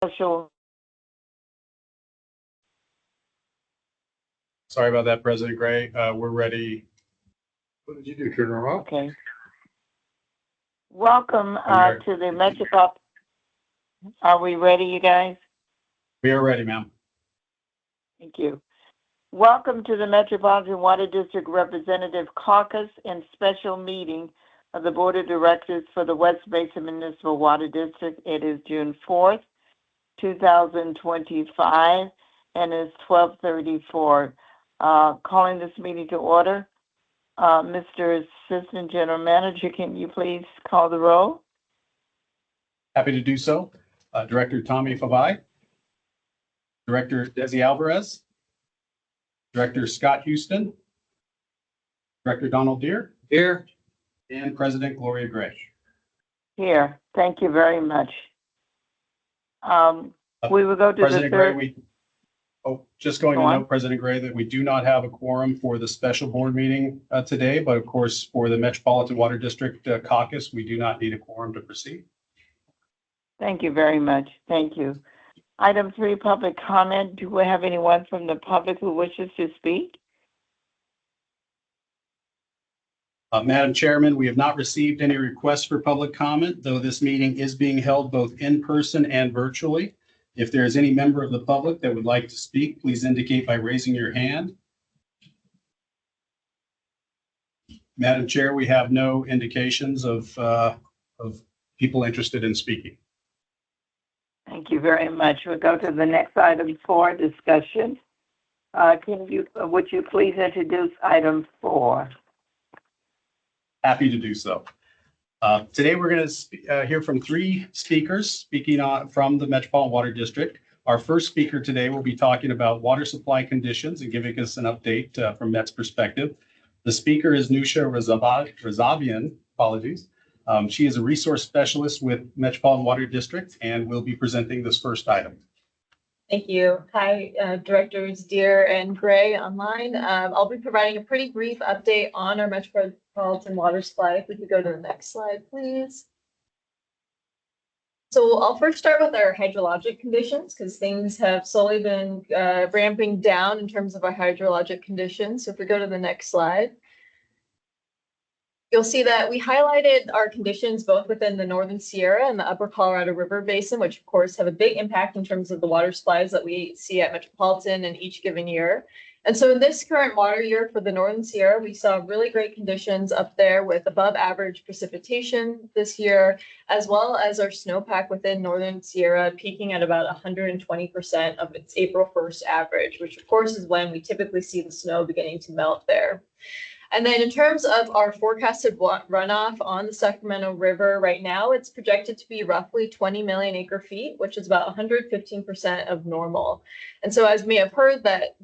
special. Sorry about that, President Gray. We're ready. What did you do? Turn her off? Okay. Welcome to the Metropolitan. Are we ready, you guys? We are ready, ma'am. Thank you. Welcome to the Metropolitan Water District Representative Caucus and Special Meeting of the Board of Directors for the West Basin Municipal Water District. It is June 4th, 2025, and it's 12:34. Calling this meeting to order. Mr. Assistant General Manager, can you please call the roll? Happy to do so. Director Tommy Favai, Director Desi Alvarez, Director Scott Houston, Director Donald Deere, Here. and President Gloria Gray. Here. Thank you very much. We will go to President the Gray, third. just going Go to on. note, President Gray, that we do not have a quorum for the special board meeting today, but of course, for the Metropolitan Water District Caucus, we do not need a quorum to proceed. Thank you very much. Thank you. Item 3, public comment. Do we have anyone from the public who wishes to speak? Madam Chairman, we have not received any requests for public comment, though this meeting is being held both in person and virtually. If there is any member of the public that would like to speak, please indicate by raising your hand. Madam Chair, we have no indications of people interested in speaking. Thank you very much. We'll go to the next item 4, discussion. Would you please introduce item 4? Happy to do so. Today, we're going to hear from 3 speakers speaking from the Metropolitan Water District. Our first speaker today will be talking about water supply conditions and giving us an update from Met's perspective. The speaker is Nusha Razavian. Apologies. She is a resource specialist with Metropolitan Water District and will be presenting this first item. Thank you. Hi, Directors Deere and Gray online. I'll be providing a pretty brief update on our Metropolitan water supply. If we could go to the next slide, please. So I'll first start with our hydrologic conditions because things have slowly been ramping down in terms of our hydrologic conditions. So if we go to the next slide. You'll see that we highlighted our conditions both within the Northern Sierra and the Upper Colorado River Basin, which of course have a big impact in terms of the water supplies that we see at Metropolitan in each given year. And so in this current water year for the Northern Sierra, we saw really great conditions up there with above average precipitation this year, as well as our snowpack within Northern Sierra peaking at about 120% of its April 1st average, which of course is when we typically see the snow beginning to melt there. And then in terms of our forecasted runoff on the Sacramento River right now, it's projected to be roughly 20 million acre feet, which is about 115% of normal. And so as we have heard that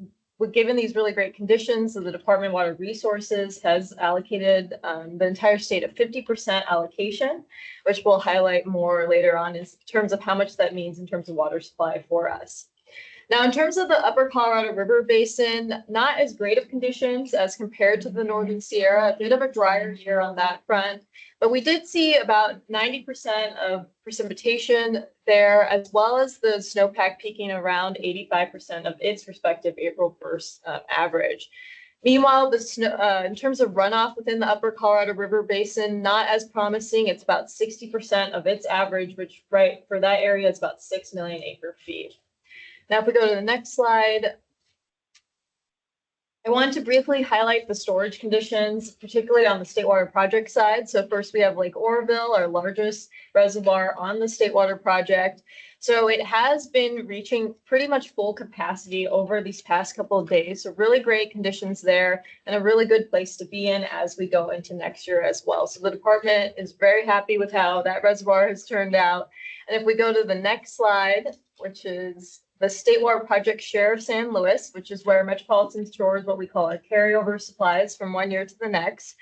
given these really great conditions, the Department of Water Resources has allocated the entire state a 50% allocation, which we'll highlight more later on in terms of how much that means in terms of water supply for us. Now, in terms of the Upper Colorado River Basin, not as great of conditions as compared to the Northern Sierra, a bit of a drier year on that front, but we did see about 90% of precipitation there, as well as the snowpack peaking around 85% of its respective April 1st average. Meanwhile, in terms of runoff within the Upper Colorado River Basin, not as promising. It's about 60% of its average, which for that area is about 6 million acre feet. Now, if we go to the next slide, I want to briefly highlight the storage conditions, particularly on the State Water Project side. So first we have Lake Oroville, our largest reservoir on the State Water Project. So it has been reaching pretty much full capacity over these past couple of days. So really great conditions there and a really good place to be in as we go into next year as well. So the department is very happy with how that reservoir has turned out. And if we go to the next slide, which is the State Water Project share of San Luis, which is where Metropolitan stores what we call our carryover supplies from one year to the next.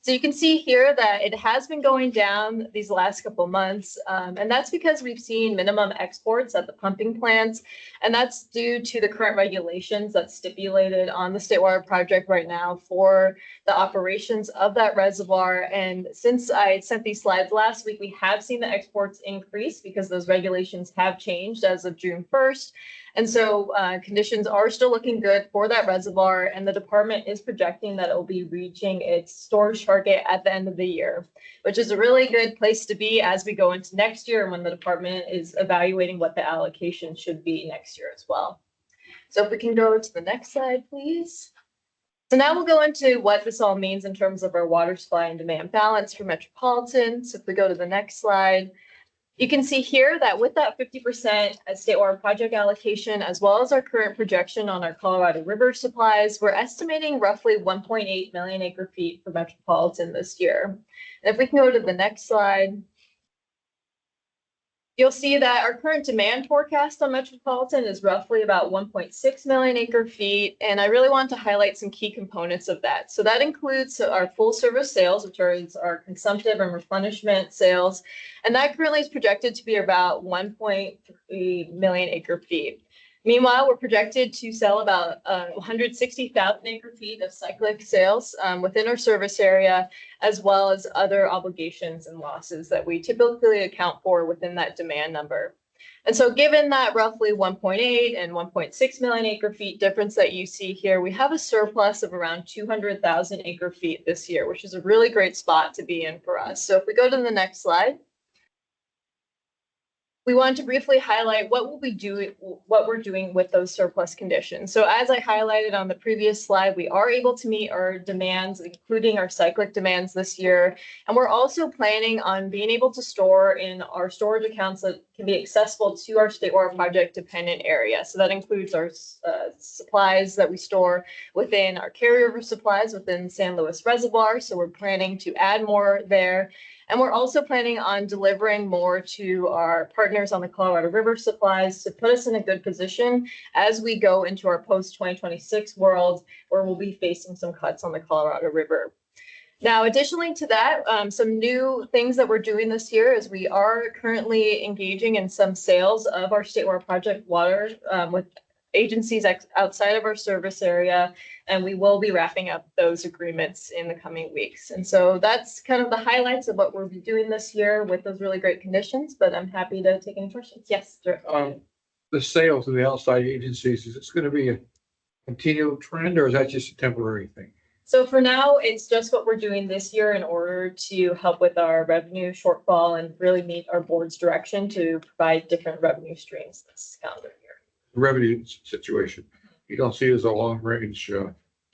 So you can see here that it has been going down these last couple months, and that's because we've seen minimum exports at the pumping plants, and that's due to the current regulations that's stipulated on the State Water Project right now for the operations of that reservoir. And since I sent these slides last week, we have seen the exports increase because those regulations have changed as of June 1st. And so conditions are still looking good for that reservoir, and the department is projecting that it will be reaching its storage target at the end of the year, which is a really good place to be as we go into next year and when the department is evaluating what the allocation should be next year as well. So if we can go to the next slide, please. So now we'll go into what this all means in terms of our water supply and demand balance for Metropolitan. So if we go to the next slide, you can see here that with that 50% State Water Project allocation, as well as our current projection on our Colorado River supplies, we're estimating roughly 1.8 million acre feet for Metropolitan this year. And if we can go to the next slide, you'll see that our current demand forecast on Metropolitan is roughly about 1.6 million acre feet. And I really want to highlight some key components of that. So that includes our full service sales, which are our consumptive and replenishment sales. And that currently is projected to be about 1.3 million acre feet. Meanwhile, we're projected to sell about 160,000 acre feet of cyclic sales within our service area, as well as other obligations and losses that we typically account for within that demand number. And so given that roughly 1.8 and 1.6 million acre feet difference that you see here, we have a surplus of around 200,000 acre feet this year, which is a really great spot to be in for us. So if we go to the next slide. We want to briefly highlight what we're doing with those surplus conditions. So as I highlighted on the previous slide, we are able to meet our demands, including our cyclic demands this year. And we're also planning on being able to store in our storage accounts that can be accessible to our State Water Project dependent area. So that includes our supplies that we store within our carryover supplies within San Luis Reservoir. So we're planning to add more there. And we're also planning on delivering more to our partners on the Colorado River supplies to put us in a good position as we go into our post-2026 world, where we'll be facing some cuts on the Colorado River. Now, additionally to that, some new things that we're doing this year is we are currently engaging in some sales of our State Water Project water with agencies outside of our service area, and we will be wrapping up those agreements in the coming weeks. And so that's kind of the highlights of what we'll be doing this year with those really great conditions, but I'm happy to take any questions. Yes, sir. The sales to the outside agencies, is this going to be a continual trend or is that just a temporary thing? So for now, it's just what we're doing this year in order to help with our revenue shortfall and really meet our board's direction to provide different revenue streams this calendar year. Revenue situation. You don't see it as a long range.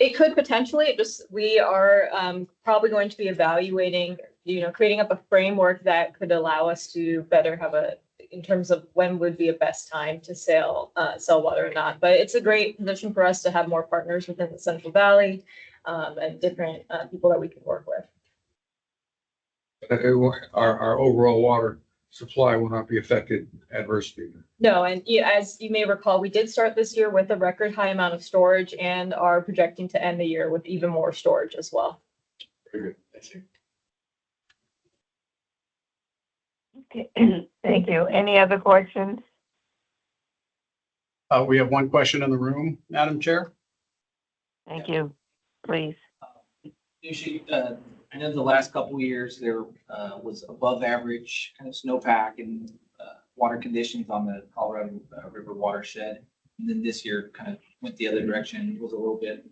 It could potentially. We are probably going to be evaluating, creating up a framework that could allow us to better have in terms of when would be a best time to sell water or not. But it's a great position for us to have more partners within the Central Valley and different people that we can work with. Our overall water supply will not be affected adversely. No, and as you may recall, we did start this year with a record high amount of storage and are projecting to end the year with even more storage as well. Very good. Thank you. Okay, thank you. Any other questions? We have one question in the room, Madam Chair. Thank you. Please. Usually, I know the last couple of years there was above average kind of snowpack and water conditions on the Colorado River watershed. And then this year kind of went the other direction, was a little bit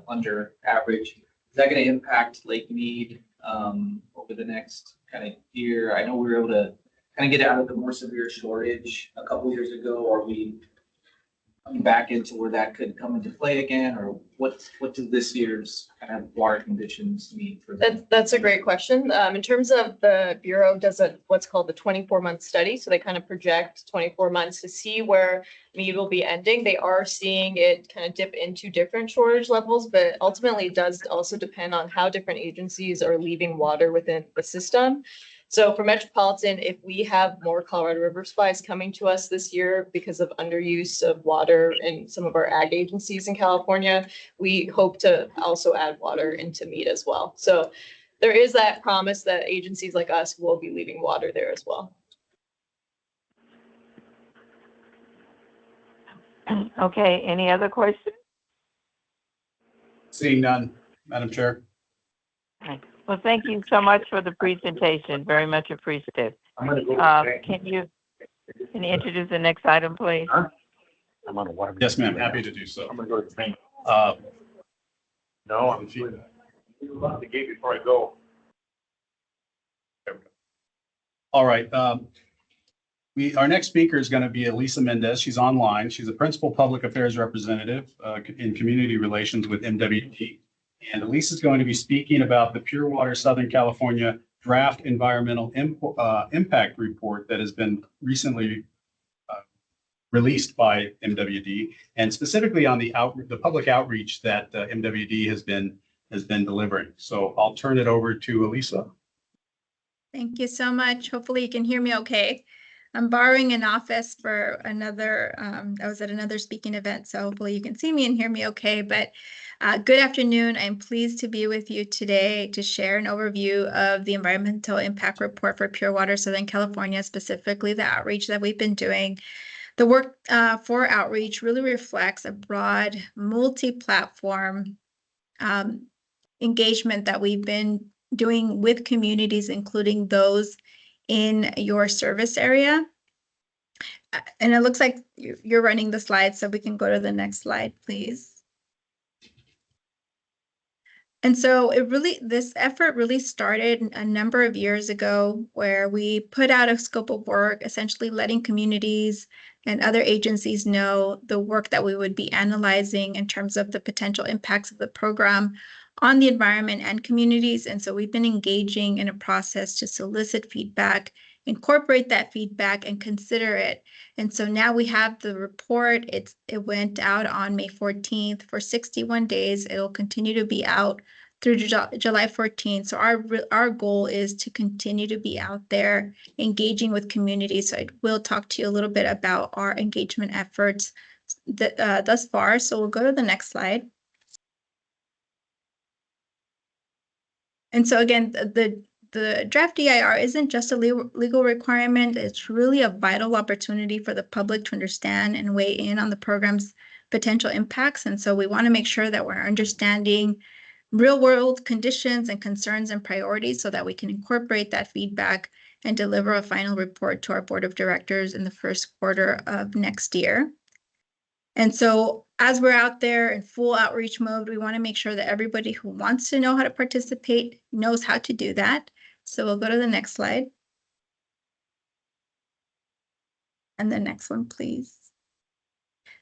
under average. Is that going to impact Lake Mead over the next kind of year? I know we were able to kind of get out of the more severe shortage a couple of years ago. Are we coming back into where that could come into play again, or what does this year's kind of water conditions mean for that? That's a great question. In terms of the Bureau does what's called the 24-month study. So they kind of project 24 months to see where Mead will be ending. They are seeing it kind of dip into different shortage levels, but ultimately it does also depend on how different agencies are leaving water within the system. So for Metropolitan, if we have more Colorado River supplies coming to us this year because of underuse of water in some of our ag agencies in California, we hope to also add water into Mead as well. So there is that promise that agencies like us will be leaving water there as well. Okay, any other questions? Seeing none, Madam Chair. Well, thank you so much for the presentation. Very much appreciative. I'm gonna go. Can you introduce the next item, please? I'm on a water. Yes, ma'am. Happy to do so. I'm gonna go to the bank. Uh, No, I'm feeling that. You lock the gate before I go. All right. Our next speaker is going to be Elisa Mendez. She's online. She's a principal public affairs representative in community relations with MWD. And Elisa is going to be speaking about the Pure Water Southern California draft environmental impact report that has been recently released by MWD, and specifically on the public outreach that MWD has been delivering. So I'll turn it over to Elisa. Thank you so much. Hopefully you can hear me okay. I'm borrowing an office for another, I was at another speaking event, so hopefully you can see me and hear me okay. But good afternoon. I'm pleased to be with you today to share an overview of the environmental impact report for Pure Water Southern California, specifically the outreach that we've been doing. The work for outreach really reflects a broad multi-platform engagement that we've been doing with communities, including those in your service area. And it looks like you're running the slides, so we can go to the next slide, please. And so this effort really started a number of years ago, where we put out a scope of work, essentially letting communities and other agencies know the work that we would be analyzing in terms of the potential impacts of the program on the environment and communities. And so we've been engaging in a process to solicit feedback, incorporate that feedback, and consider it. And so now we have the report. It went out on May 14th for 61 days. It'll continue to be out through July 14th. So our goal is to continue to be out there engaging with communities. So I will talk to you a little bit about our engagement efforts thus far. So we'll go to the next slide. And so again, the draft DIR isn't just a legal requirement. It's really a vital opportunity for the public to understand and weigh in on the program's potential impacts. And so we want to make sure that we're understanding real world conditions and concerns and priorities so that we can incorporate that feedback and deliver a final report to our board of directors in the first quarter of next year. And so as we're out there in full outreach mode, we want to make sure that everybody who wants to know how to participate knows how to do that. So we'll go to the next slide. And the next one, please.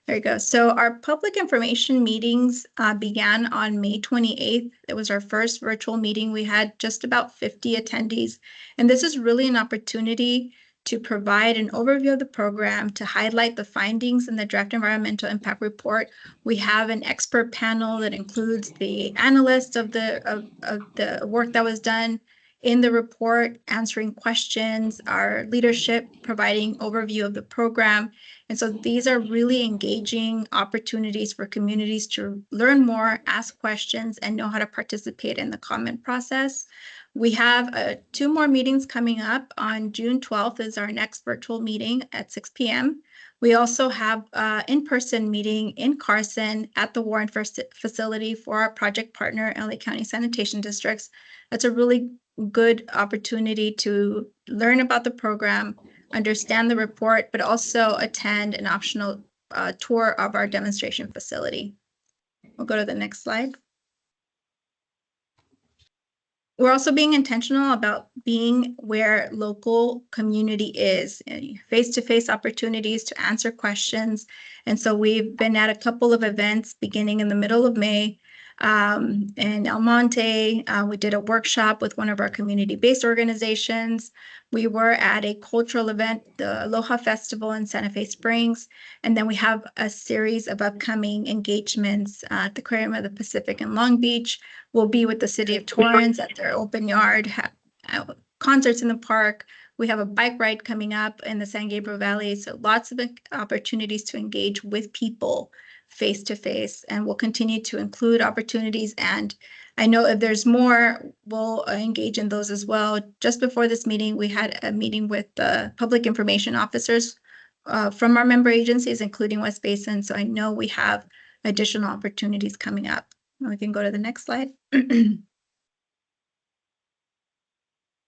There you go. So our public information meetings began on May 28th. It was our first virtual meeting. We had just about 50 attendees. And this is really an opportunity to provide an overview of the program, to highlight the findings in the draft environmental impact report. We have an expert panel that includes the analysts of the work that was done in the report, answering questions, our leadership providing overview of the program. And so these are really engaging opportunities for communities to learn more, ask questions, and know how to participate in the comment process. We have 2 more meetings coming up. On June 12th is our next virtual meeting at 6 p.m. We also have an in-person meeting in Carson at the Warren facility for our project partner, LA County Sanitation Districts. That's a really good opportunity to learn about the program, understand the report, but also attend an optional tour of our demonstration facility. We'll go to the next slide. We're also being intentional about being where local community is, face-to-face opportunities to answer questions. And so we've been at a couple of events beginning in the middle of May. In El Monte, we did a workshop with one of our community-based organizations. We were at a cultural event, the Aloha Festival in Santa Fe Springs. And then we have a series of upcoming engagements at the Aquarium of the Pacific in Long Beach. We'll be with the city of Torrance at their open yard, concerts in the park. We have a bike ride coming up in the San Gabriel Valley. So lots of opportunities to engage with people face-to-face, and we'll continue to include opportunities. And I know if there's more, we'll engage in those as well. Just before this meeting, we had a meeting with the public information officers from our member agencies, including West Basin. So I know we have additional opportunities coming up. We can go to the next slide.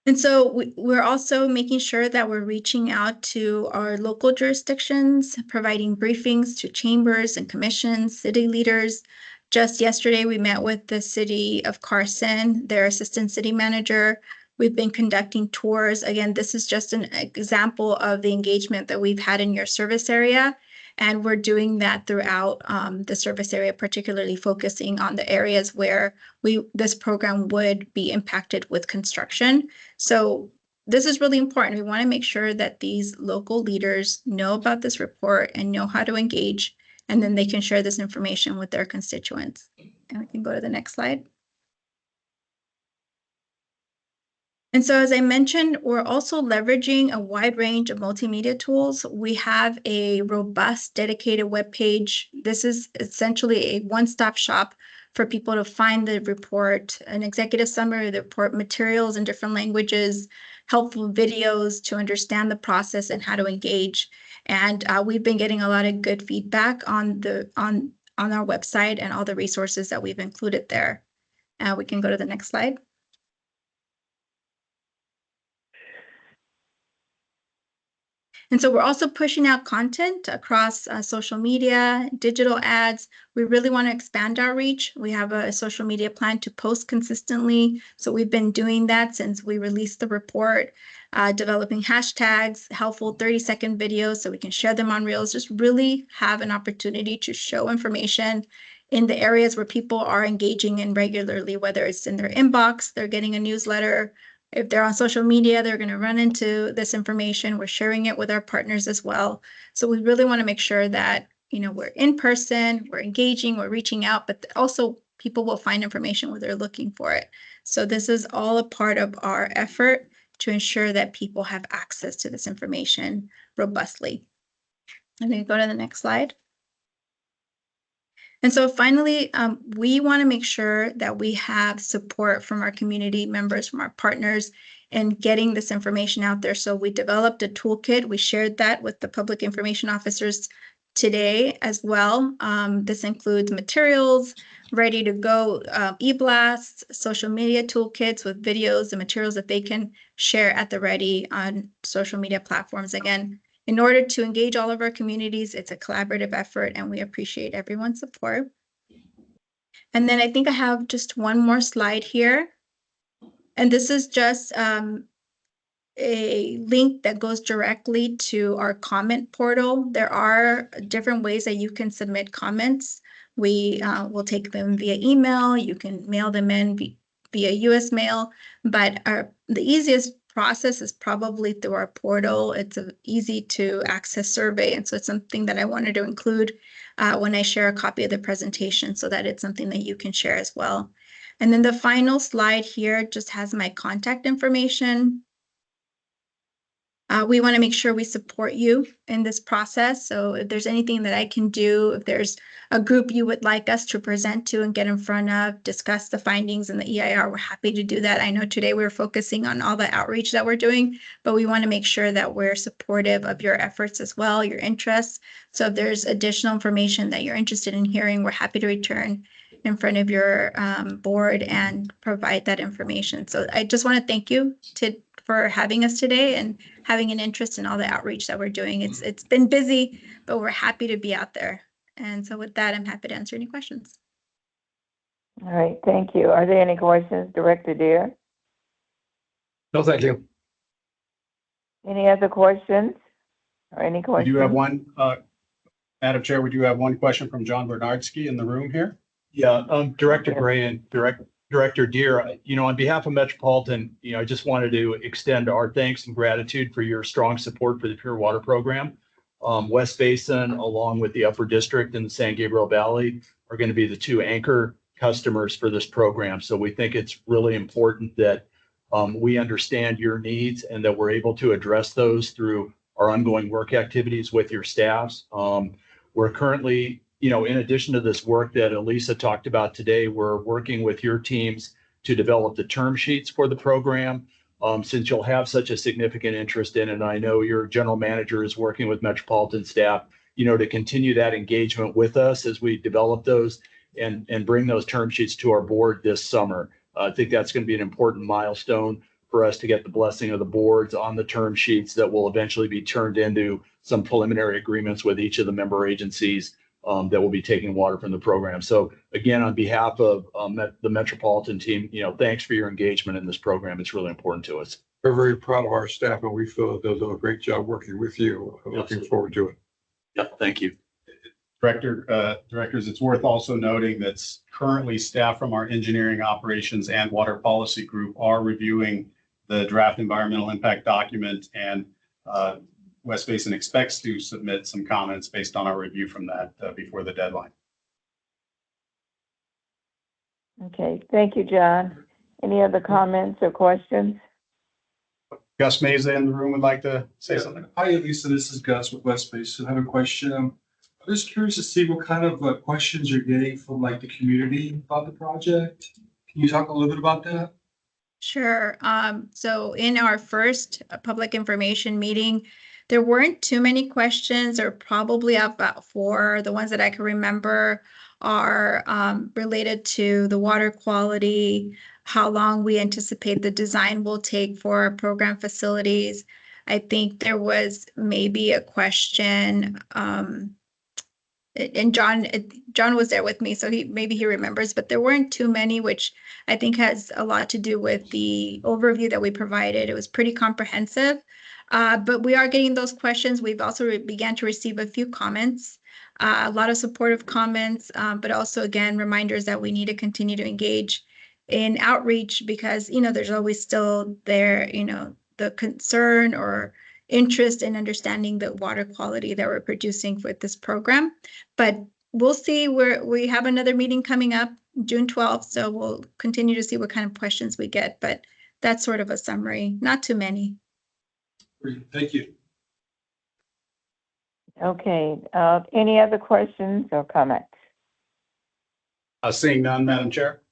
And so we're also making sure that we're reaching out to our local jurisdictions, providing briefings to chambers and commissions, city leaders. Just yesterday, we met with the city of Carson, their assistant city manager. We've been conducting tours. Again, this is just an example of the engagement that we've had in your service area. And we're doing that throughout the service area, particularly focusing on the areas where this program would be impacted with construction. So this is really important. We want to make sure that these local leaders know about this report and know how to engage, and then they can share this information with their constituents. And we can go to the next slide. And so, as I mentioned, we're also leveraging a wide range of multimedia tools. We have a robust, dedicated webpage. This is essentially a one-stop shop for people to find the report, an executive summary of the report, materials in different languages, helpful videos to understand the process and how to engage. And we've been getting a lot of good feedback on our website and all the resources that we've included there. We can go to the next slide. And so we're also pushing out content across social media, digital ads. We really want to expand our reach. We have a social media plan to post consistently. So we've been doing that since we released the report, developing hashtags, helpful 30-second videos so we can share them on Reels, just really have an opportunity to show information in the areas where people are engaging in regularly, whether it's in their inbox, they're getting a newsletter. If they're on social media, they're going to run into this information. We're sharing it with our partners as well. So we really want to make sure that, we're in person, we're engaging, we're reaching out, but also people will find information where they're looking for it. So this is all a part of our effort to ensure that people have access to this information robustly. And then go to the next slide. And so finally, we want to make sure that we have support from our community members, from our partners, in getting this information out there. So we developed a toolkit. We shared that with the public information officers today as well. This includes materials, ready to go e-blasts, social media toolkits with videos and materials that they can share at the ready on social media platforms. Again, in order to engage all of our communities, it's a collaborative effort, and we appreciate everyone's support. And then I think I have just one more slide here. And this is just a link that goes directly to our comment portal. There are different ways that you can submit comments. We will take them via email. You can mail them in via US mail, but the easiest process is probably through our portal. It's an easy to access survey. And so it's something that I wanted to include when I share a copy of the presentation so that it's something that you can share as well. And then the final slide here just has my contact information. We want to make sure we support you in this process. So if there's anything that I can do, if there's a group you would like us to present to and get in front of, discuss the findings in the EIR, we're happy to do that. I know today we're focusing on all the outreach that we're doing, but we want to make sure that we're supportive of your efforts as well, your interests. So if there's additional information that you're interested in hearing, we're happy to return in front of your board and provide that information. So I just want to thank you for having us today and having an interest in all the outreach that we're doing. It's been busy, but we're happy to be out there. And so with that, I'm happy to answer any questions. All right, thank you. Are there any questions, Director Deere? No, thank you. Any other questions or any We questions? do have one, Madam Chair, we do have one question from John Bernardsky in the room here. Yeah, Director Gray and Director Deere, on behalf of Metropolitan, I just wanted to extend our thanks and gratitude for your strong support for the Pure Water Program. West Basin, along with the Upper District and the San Gabriel Valley, are going to be the two anchor customers for this program. So we think it's really important that we understand your needs and that we're able to address those through our ongoing work activities with your staffs. We're currently in addition to this work that Elisa talked about today, we're working with your teams to develop the term sheets for the program. Since you'll have such a significant interest in it, and I know your general manager is working with Metropolitan staff, to continue that engagement with us as we develop those and bring those term sheets to our board this summer. I think that's going to be an important milestone for us to get the blessing of the boards on the term sheets that will eventually be turned into some preliminary agreements with each of the member agencies that will be taking water from the program. So again, on behalf of the Metropolitan team, thanks for your engagement in this program. It's really important to us. We're very proud of our staff, and we feel that they'll do a great job working with you. Looking forward to it. Yeah, thank you. Directors, it's worth also noting that currently staff from our engineering operations and water policy group are reviewing the draft environmental impact document, and West Basin expects to submit some comments based on our review from that before the deadline. Okay, thank you, John. Any other comments or questions? Gus Meza in the room would like to say something. Hi, Lisa. This is Gus with West Basin. I have a question. I'm just curious to see what kind of questions you're getting from the community about the project. Can you talk a little bit about that? Sure. So in our first public information meeting, there weren't too many questions, or probably about 4. The ones that I can remember are related to the water quality, how long we anticipate the design will take for our program facilities. I think there was maybe a question, and John was there with me, so maybe he remembers, but there weren't too many, which I think has a lot to do with the overview that we provided. It was pretty comprehensive, but we are getting those questions. We've also began to receive a few comments, a lot of supportive comments, but also, again, reminders that we need to continue to engage in outreach, because, there's always still there, the concern or interest in understanding the water quality that we're producing with this program. But we'll see. We have another meeting coming up June 12th, so we'll continue to see what kind of questions we get, but that's sort of a summary. Not too many. Great. Thank you. Okay, any other questions or comments? Seeing none, Madam Chair.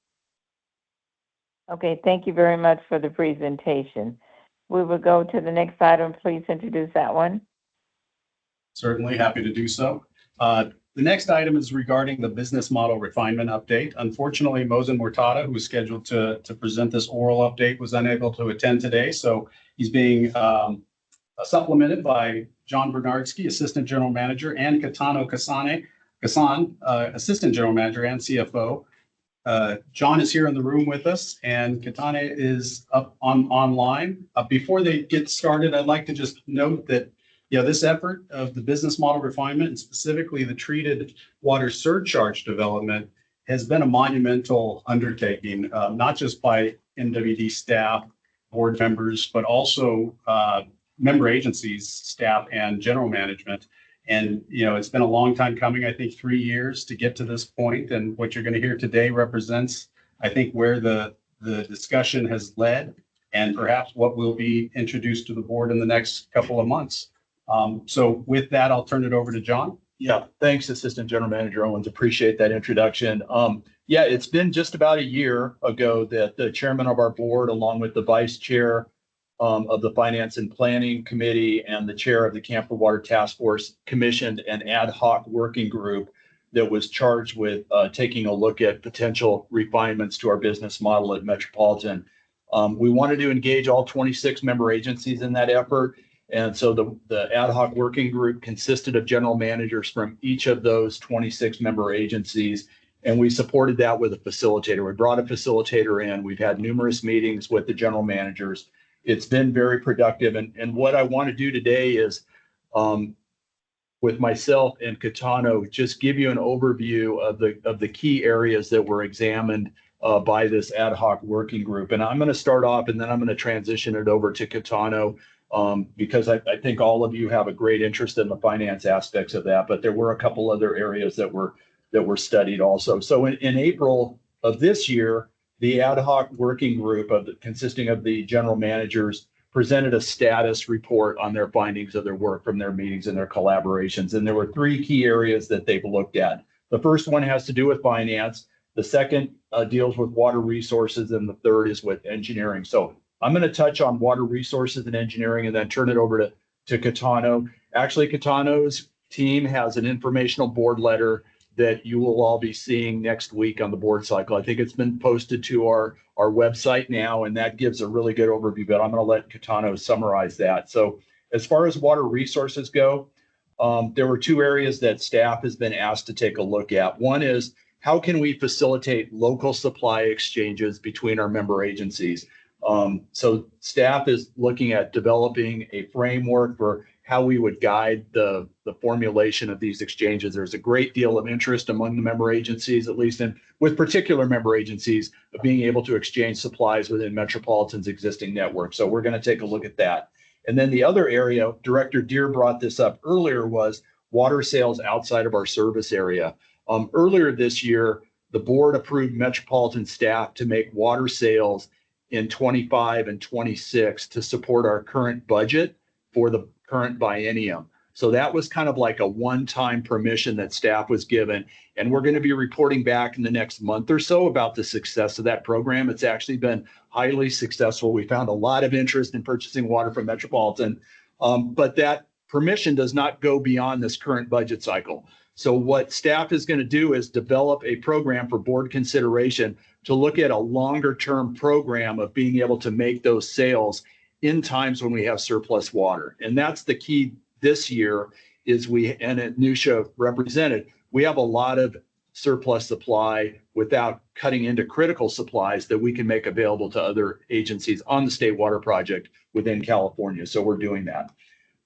Okay, thank you very much for the presentation. We will go to the next item. Please introduce that one. Certainly happy to do so. The next item is regarding the business model refinement update. Unfortunately, Mosen Mortada, who was scheduled to present this oral update, was unable to attend today. So he's being supplemented by John Bernardsky, Assistant General Manager, and Kitano Kasan, Assistant General Manager and CFO. John is here in the room with us, and Kitane is up online. Before they get started, I'd like to just note that this effort of the business model refinement, and specifically the treated water surcharge development, has been a monumental undertaking, not just by MWD staff, board members, but also member agencies, staff, and general management. And, it's been a long time coming, I think 3 years to get to this point. And what you're going to hear today represents, I think, where the discussion has led, and perhaps what will be introduced to the board in the next couple of months. So with that, I'll turn it over to John. Yeah, thanks, Assistant General Manager Owens. Appreciate that introduction. It's been just about a year ago that the chairman of our board, along with the vice chair of the Finance and Planning Committee and the chair of the Camp for Water Task Force, commissioned an ad hoc working group that was charged with taking a look at potential refinements to our business model at Metropolitan. We wanted to engage all 26 member agencies in that effort. And so the ad hoc working group consisted of general managers from each of those 26 member agencies. And we supported that with a facilitator. We brought a facilitator in. We've had numerous meetings with the general managers. It's been very productive. And what I want to do today is, with myself and Kitano, just give you an overview of the key areas that were examined by this ad hoc working group. And I'm going to start off, and then I'm going to transition it over to Kitano, because I think all of you have a great interest in the finance aspects of that. But there were a couple other areas that were studied also. So in April of this year, the ad hoc working group consisting of the general managers presented a status report on their findings of their work from their meetings and their collaborations. And there were 3 key areas that they've looked at. The first one has to do with finance. The second deals with water resources, and the third is with engineering. So I'm going to touch on water resources and engineering and then turn it over to Catano. Actually, Catano's team has an informational board letter that you will all be seeing next week on the board cycle. I think it's been posted to our website now, and that gives a really good overview, but I'm going to let Catano summarize that. So as far as water resources go, there were two areas that staff has been asked to take a look at. One is, how can we facilitate local supply exchanges between our member agencies? So staff is looking at developing a framework for how we would guide the formulation of these exchanges. There's a great deal of interest among the member agencies, at least in with particular member agencies, of being able to exchange supplies within Metropolitan's existing network. So we're going to take a look at that. And then the other area, Director Deere brought this up earlier, was water sales outside of our service area. Earlier this year, the board approved Metropolitan staff to make water sales in 25 and 26 to support our current budget for the current biennium. So that was kind of like a one-time permission that staff was given. And we're going to be reporting back in the next month or so about the success of that program. It's actually been highly successful. We found a lot of interest in purchasing water from Metropolitan, but that permission does not go beyond this current budget cycle. So what staff is going to do is develop a program for board consideration to look at a longer term program of being able to make those sales in times when we have surplus water. And that's the key this year is and Nusha represented, we have a lot of surplus supply without cutting into critical supplies that we can make available to other agencies on the state water project within California. So we're doing that.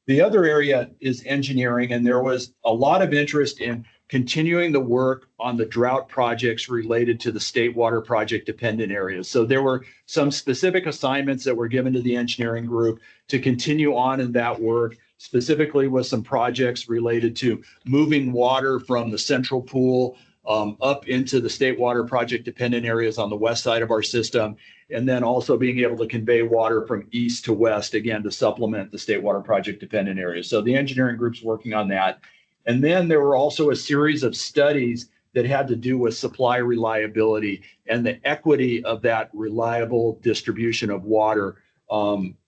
The other area is engineering, and there was a lot of interest in continuing the work on the drought projects related to the state water project dependent areas. So there were some specific assignments that were given to the engineering group to continue on in that work, specifically with some projects related to moving water from the central pool up into the state water project dependent areas on the west side of our system, and then also being able to convey water from east to west, again, to supplement the state water project dependent areas. So the engineering group's working on that. And then there were also a series of studies that had to do with supply reliability and the equity of that reliable distribution of water.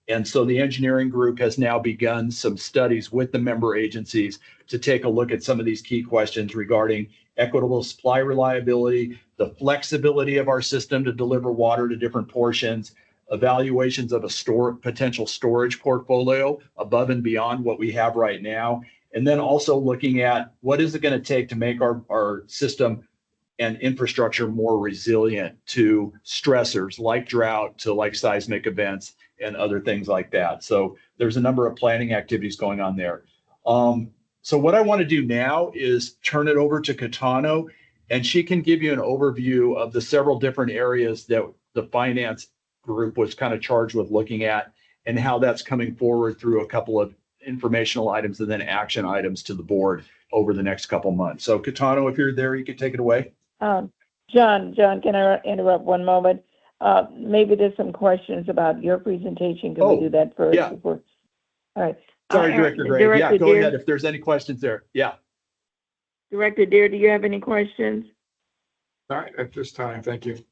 And so the engineering group has now begun some studies with the member agencies to take a look at some of these key questions regarding equitable supply reliability, the flexibility of our system to deliver water to different portions, evaluations of a potential storage portfolio above and beyond what we have right now, and then also looking at what is it going to take to make our system and infrastructure more resilient to stressors like drought, to like seismic events and other things like that. So there's a number of planning activities going on there. So what I want to do now is turn it over to Catano, and she can give you an overview of the several different areas that the finance group was kind of charged with looking at and how that's coming forward through a couple of informational items and then action items to the board over the next couple months. So Catano, if you're there, you can take it away. John, can I interrupt one moment? Maybe there's some questions about your presentation. Can we do that first? Yeah. All right. Sorry, Director Gray. Director Yeah, go Deere, ahead if there's any questions there. Yeah. Director Deere, do you have any questions? All right, at this time, thank you.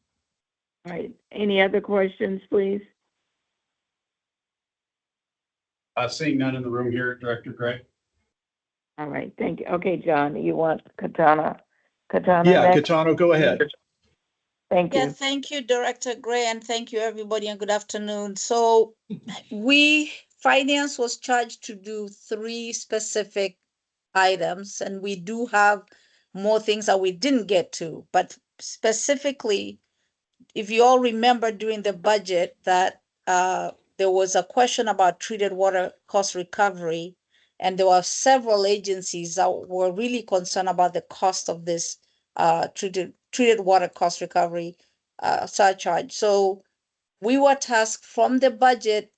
All right. Any other questions, please? Seeing none in the room here, Director Gray. All right. Thank you. Okay, John, you want Katana? Yeah, next? Catano, go ahead. Thank Yeah, you. thank you, Director Gray, and thank you, everybody, and good afternoon. So finance was charged to do 3 specific items, and we do have more things that we didn't get to. But specifically, if you all remember during the budget that there was a question about treated water cost recovery, and there were several agencies that were really concerned about the cost of this treated water cost recovery surcharge. So we were tasked from the budget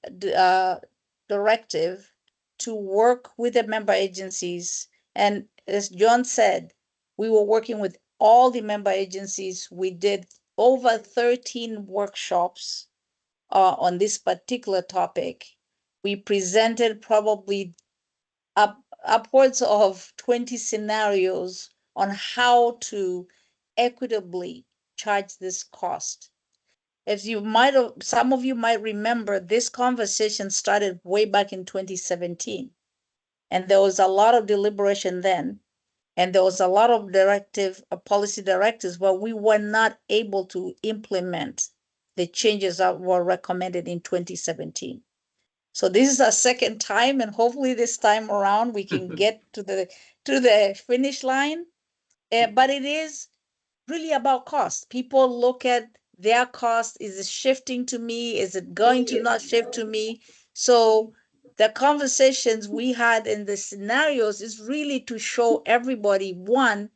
directive to work with the member agencies. And as John said, we were working with all the member agencies. We did over 13 workshops on this particular topic. We presented probably upwards of 20 scenarios on how to equitably charge this cost. As you might have, some of you might remember, this conversation started way back in 2017. And there was a lot of deliberation then. And there was a lot of policy directives, but we were not able to implement the changes that were recommended in 2017. So this is our second time, and hopefully this time around we can get to the finish line. But it is really about cost. People look at their cost. Is it shifting to me? Is it going to not shift to me? So the conversations we had in the scenarios is really to show everybody, one,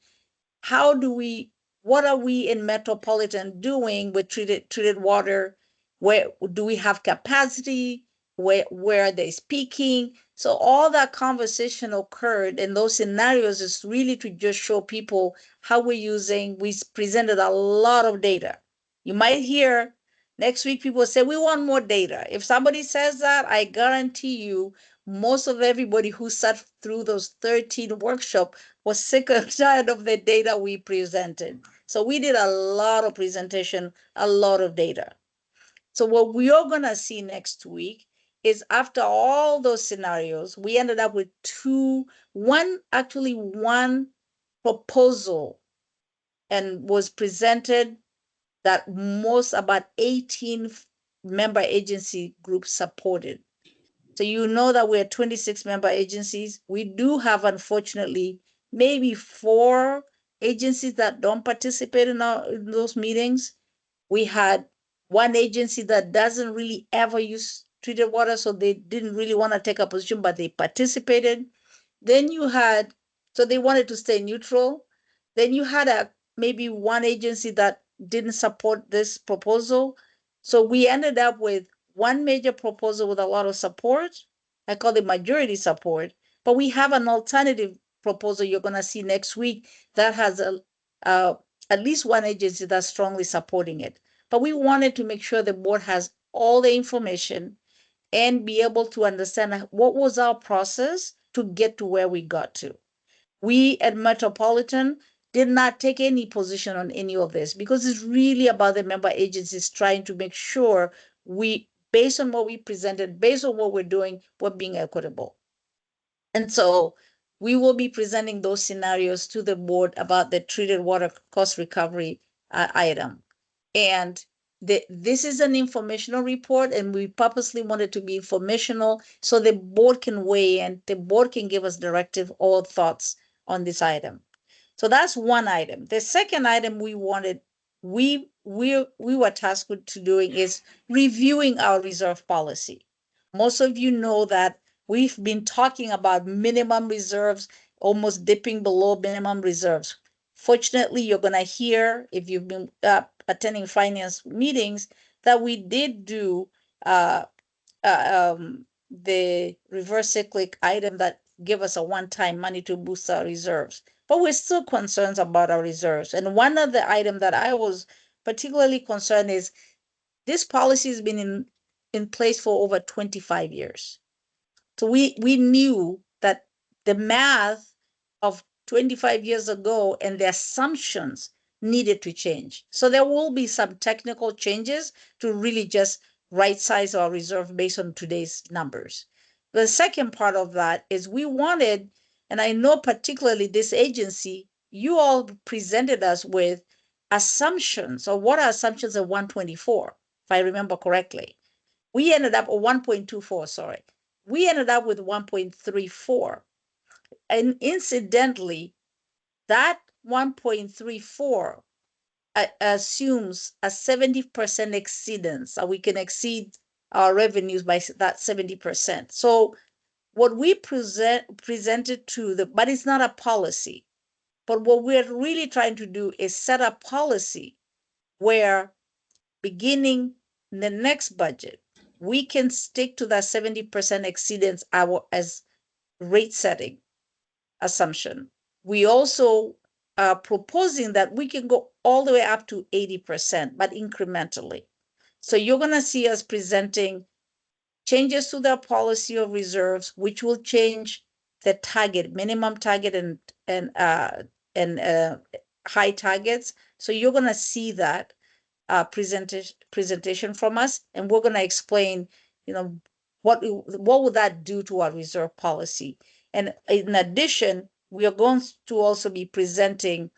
what are we in Metropolitan doing with treated water? Where do we have capacity? Where are they speaking? So all that conversation occurred in those scenarios is really to just show people how we're using. We presented a lot of data. You might hear next week people say, we want more data. If somebody says that, I guarantee you, most of everybody who sat through those 13 workshops was sick and tired of the data we presented. So we did a lot of presentation, a lot of data. So what we are gonna see next week is after all those scenarios, we ended up with one proposal and was presented that about 18 member agency groups supported. So you know that we're 26 member agencies. We do have, unfortunately, maybe 4 agencies that don't participate in those meetings. We had one agency that doesn't really ever use treated water, so they didn't really want to take a position, but they participated. Then so they wanted to stay neutral. Then you had maybe one agency that didn't support this proposal. So we ended up with one major proposal with a lot of support. I call it majority support, but we have an alternative proposal you're going to see next week that has at least one agency that's strongly supporting it. But we wanted to make sure the board has all the information and be able to understand what was our process to get to where we got to. We at Metropolitan did not take any position on any of this because it's really about the member agencies trying to make sure based on what we presented, based on what we're doing, we're being equitable. And so we will be presenting those scenarios to the board about the treated water cost recovery item. And this is an informational report, and we purposely want it to be informational so the board can weigh in, the board can give us directive or thoughts on this item. So that's one item. The second item we were tasked with doing is reviewing our reserve policy. Most of you know that we've been talking about minimum reserves, almost dipping below minimum reserves. Fortunately, you're going to hear, if you've been attending finance meetings, that we did do the reverse cyclic item that give us a one-time money to boost our reserves. But we're still concerned about our reserves. And one of the items that I was particularly concerned is this policy has been in place for over 25 years. So we knew that the math of 25 years ago and the assumptions needed to change. So there will be some technical changes to really just right size our reserve based on today's numbers. The second part of that is we wanted, and I know particularly this agency, you all presented us with assumptions, or what are assumptions of 124, if I remember correctly. We ended up, or 1.24, sorry. We ended up with 1.34. And incidentally, that 1.34 assumes a 70% exceedance, so we can exceed our revenues by that 70%. So what we presented but it's not a policy. But what we're really trying to do is set a policy where beginning the next budget, we can stick to that 70% exceedance as rate setting assumption. We also are proposing that we can go all the way up to 80%, but incrementally. So you're going to see us presenting changes to the policy of reserves, which will change the target, minimum target, and and high targets. So you're gonna see that presentation from us, and we're gonna explain, what would that do to our reserve policy. And in addition, we are going to also be presenting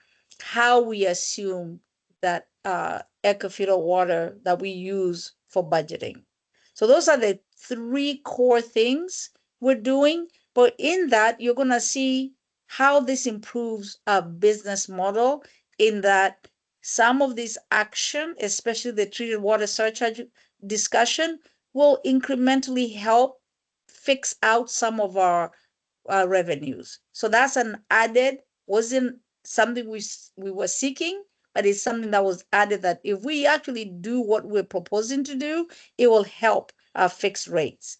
how we assume that ecofeeder water that we use for budgeting. So those are the three core things we're doing. But in that, you're going to see how this improves our business model, in that some of this action, especially the treated water surcharge discussion, will incrementally help fix out some of our revenues. So that's an added, wasn't something we were seeking, but it's something that was added, that if we actually do what we're proposing to do, it will help fix rates.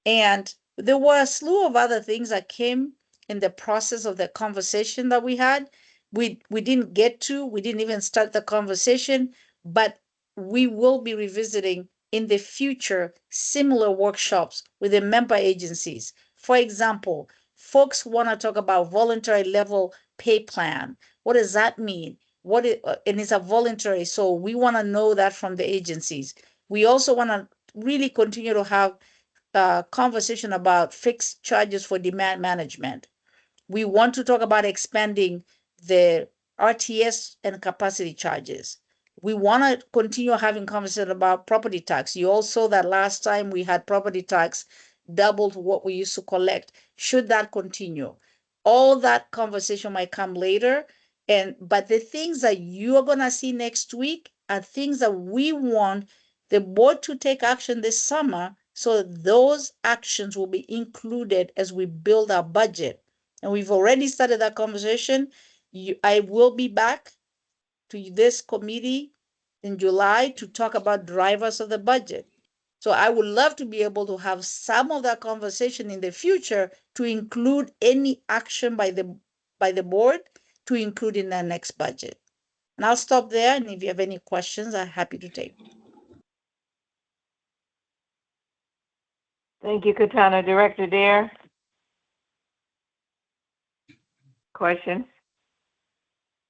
And there were a slew of other things that came in the process of the conversation that we had. We didn't get to, we didn't even start the conversation, but we will be revisiting in the future similar workshops with the member agencies. For example, folks want to talk about voluntary level pay plan. What does that mean? And it's a voluntary, so we want to know that from the agencies. We also want to really continue to have conversation about fixed charges for demand management. We want to talk about expanding the RTS and capacity charges. We want to continue having conversation about property tax. You all saw that last time we had property tax doubled what we used to collect. Should that continue? All that conversation might come later. But the things that you are going to see next week are things that we want the board to take action this summer, so those actions will be included as we build our budget. And we've already started that conversation. I will be back to this committee in July to talk about drivers of the budget. So I would love to be able to have some of that conversation in the future to include any action by the board to include in the next budget. And I'll stop there. And if you have any questions, I'm happy to take. Thank you, Katana. Director Dare? Questions?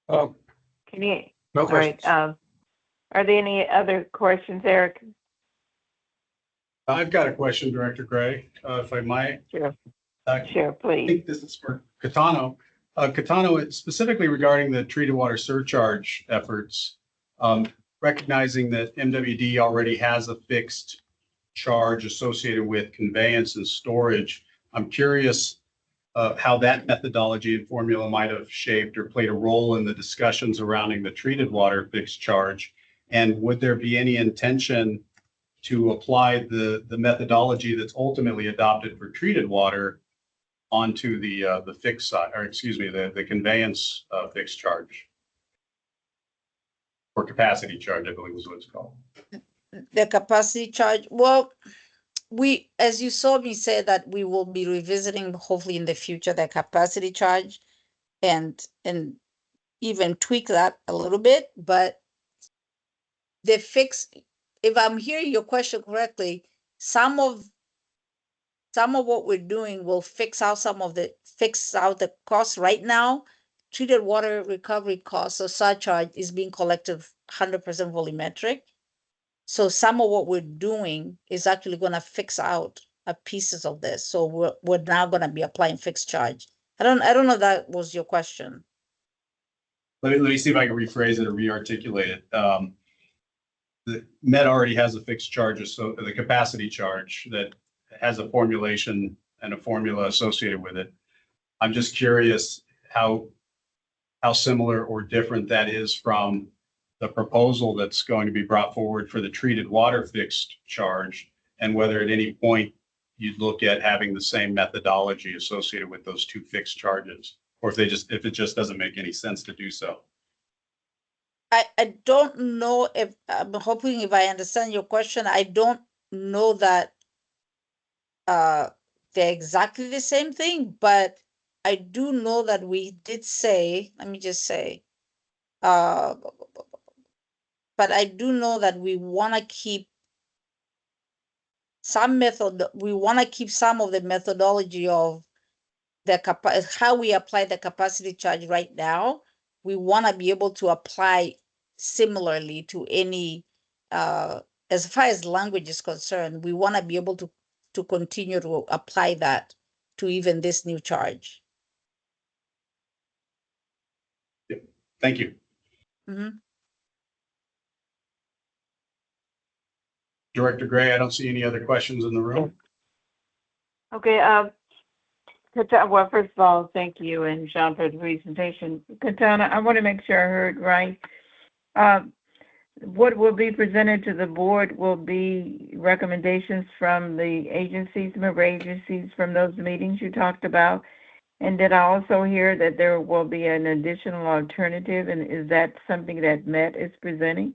Oh, Can you? no All right. questions. Are there any other questions, Eric? I've got a question, Director Gray, if I might. Sure. I Please. think this is for Catano. Catano, specifically regarding the treated water surcharge efforts, recognizing that MWD already has a fixed charge associated with conveyance and storage. I'm curious how that methodology and formula might have shaped or played a role in the discussions surrounding the treated water fixed charge. And would there be any intention to apply the methodology that's ultimately adopted for treated water onto the fixed side, or excuse me, the conveyance fixed charge, or capacity charge, I believe is what it's called? The capacity charge, well, as you saw me say, that we will be revisiting hopefully in the future the capacity charge and even tweak that a little bit. But the fix, if I'm hearing your question correctly, some of what we're doing will fix out the costs. Right now, treated water recovery costs or surcharge is being collected 100% volumetric. So some of what we're doing is actually going to fix out pieces of this. So we're now going to be applying fixed charge. I don't know if that was your question. Let me see if I can rephrase it or re-articulate it. The Met already has a fixed charge, so the capacity charge that has a formulation and a formula associated with it. I'm just curious how similar or different that is from the proposal that's going to be brought forward for the treated water fixed charge, and whether at any point you'd look at having the same methodology associated with those two fixed charges, or if it just doesn't make any sense to do so. I don't know if, I'm hoping if I understand your question, I don't know that they're exactly the same thing, but I do know that we did say, let me just say, but I do know that we want to keep some of the methodology of how we apply the capacity charge right now, we want to be able to apply similarly to any, as far as language is concerned, we want to be able to continue to apply that to even this new charge. Thank you. Mhm. Director Gray, I don't see any other questions in the room. Okay, well, first of all, thank you and John for the presentation. Katana, I want to make sure I heard right. What will be presented to the board will be recommendations from the agencies, member agencies from those meetings you talked about. And did I also hear that there will be an additional alternative? And is that something that Met is presenting?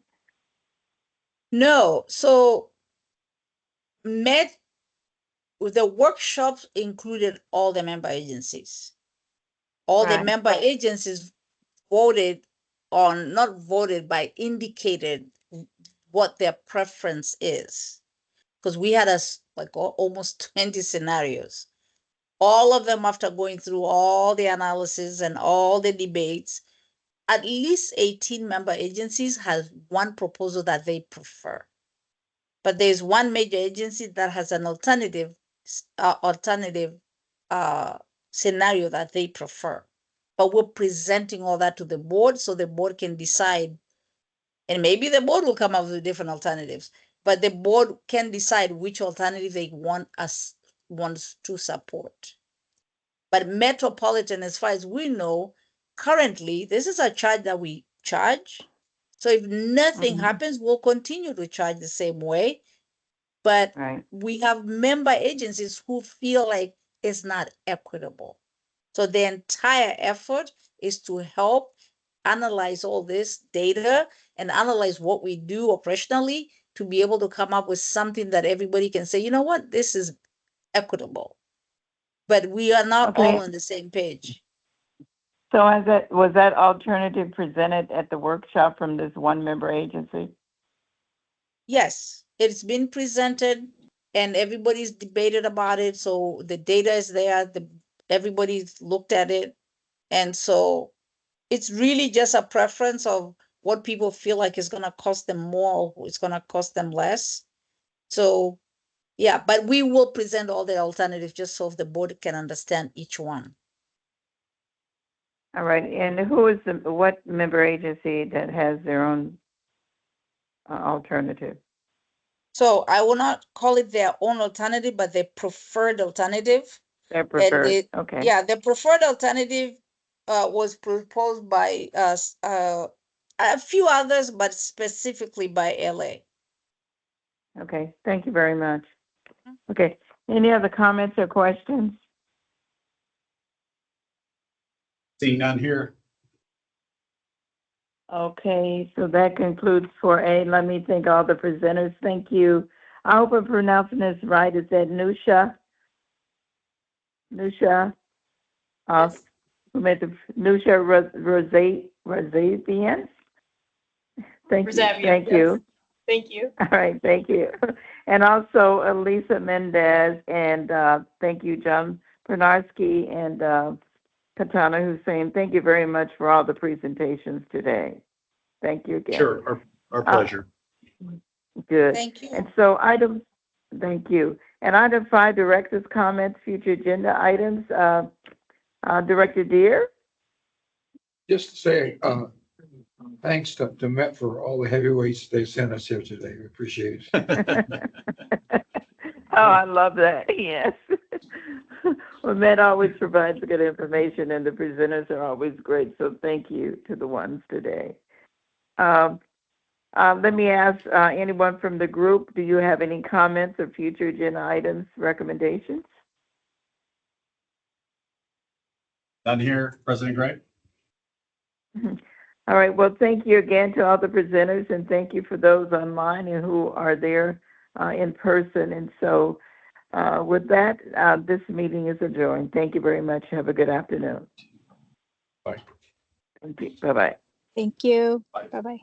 No, so Met, the workshops included all the member agencies. All the Right. member agencies voted on, not voted, but indicated what their preference is. Because we had almost 20 scenarios. All of them, after going through all the analysis and all the debates, at least 18 member agencies have one proposal that they prefer. But there's one major agency that has an alternative scenario that they prefer. But we're presenting all that to the board so the board can decide. And maybe the board will come up with different alternatives, but the board can decide which alternative they wants to support. But Metropolitan, as far as we know, currently, this is a charge that we charge. So if nothing happens, we'll continue to charge the same way. But Right. we have member agencies who feel like it's not equitable. So the entire effort is to help analyze all this data and analyze what we do operationally to be able to come up with something that everybody can say, you know what, this is equitable. But we are not all on the same page. So was that alternative presented at the workshop from this one member agency? Yes, it's been presented and everybody's debated about it. So the data is there, everybody's looked at it. And so it's really just a preference of what people feel like is going to cost them more or it's going to cost them less. So yeah, but we will present all the alternatives just so the board can understand each one. All right. And who is what member agency that has their own alternative? So I will not call it their own alternative, but their preferred alternative. Their preferred. Okay. Yeah, the preferred alternative was proposed by a few others, but specifically by LA. Okay. Thank you very much. Okay. Any other comments or questions? Seeing none here. Okay, so that concludes 4A. Let me thank all the presenters. Thank you. I hope I'm pronouncing this right. Is that Nusha? Nusha? Yes. Who made the Nusha Rosavian? Thank you. Rosavian, Thank yes. you. Thank you. All right, thank you. And also Elisa Mendez, and thank you, John Bernarski and Katana Hussein. Thank you very much for all the presentations today. Thank you again. Sure, our pleasure. Good. Thank you. And so thank you. And item 5, director's comments, future agenda items. Director Deere? Just to say, thanks to Met for all the heavyweights they sent us here today. We appreciate it. Oh, I love that. Yes. Well, Met always provides good information and the presenters are always great. So thank you to the ones today. Let me ask anyone from the group, do you have any comments or future agenda items, recommendations? None here, President Gray. All right. Well, thank you again to all the presenters, and thank you for those online and who are there in person. And so with that, this meeting is adjourned. Thank you very much. Have a good afternoon. Bye. Thank you. Bye-bye. Thank you. Bye. Bye-bye.